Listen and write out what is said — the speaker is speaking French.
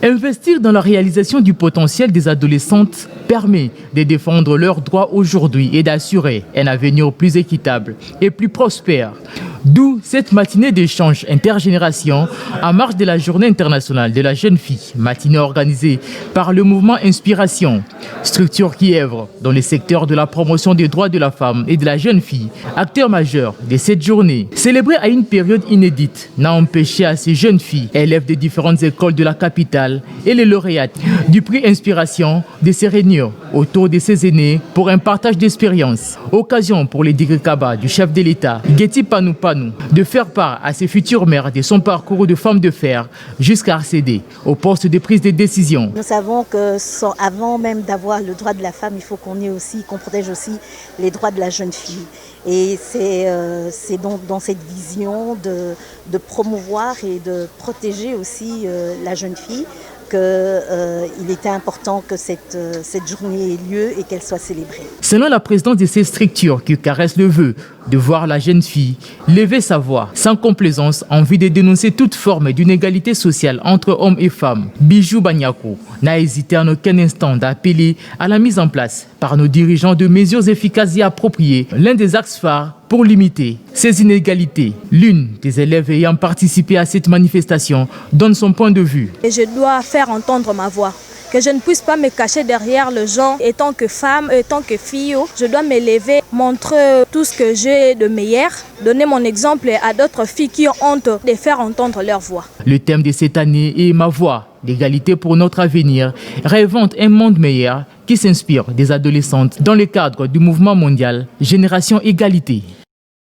Investir dans la réalisation du potentiel des adolescentes permet de défendre leurs droits aujourd'hui et d'assurer un avenir plus équitable et plus prospère. D'où cette matinée d'échange intergénération en marge de la Journée internationale de la jeune fille, matinée organisée par le mouvement Inspiration, structure qui œuvre dans le secteur de la promotion des droits de la femme et de la jeune fille, acteur majeur de cette journée. Célébrée à une période inédite, n'a empêché à ces jeunes filles, élèves des différentes écoles de la capitale et les lauréates du prix Inspiration de se réunir autour de ces aînés pour un partage d'expériences. Occasion pour les Digekaba du chef de l'État, Getty Panou de faire part à ses futures mères de son parcours de femme de fer jusqu'à accéder au poste de prise de décision. Nous savons que avant même d'avoir le droit de la femme, il faut qu'on protège aussi les droits de la jeune fille. Et c'est donc dans cette vision de promouvoir et de protéger aussi la jeune fille qu'il était important que cette journée ait lieu et qu'elle soit célébrée. Selon la présidente de ces structures qui caresse le vœu de voir la jeune fille lever sa voix sans complaisance en vue de dénoncer toute forme d'inégalité sociale entre hommes et femmes, Bijou Banyako n'a hésité en aucun instant d'appeler à la mise en place par nos dirigeants de mesures efficaces et appropriées, l'un des axes phares pour limiter ces inégalités. L'une des élèves ayant participé à cette manifestation donne son point de vue. Et je dois faire entendre ma voix, que je ne puisse pas me cacher derrière le genre. Étant que femme, étant que fille, je dois m'élever, montrer tout ce que j'ai de meilleur, donner mon exemple à d'autres filles qui ont honte de faire entendre leur voix. Le thème de cette année est « Ma voix ». L'égalité pour notre avenir, rêvant un monde meilleur qui s'inspire des adolescentes dans le cadre du mouvement mondial Génération Égalité.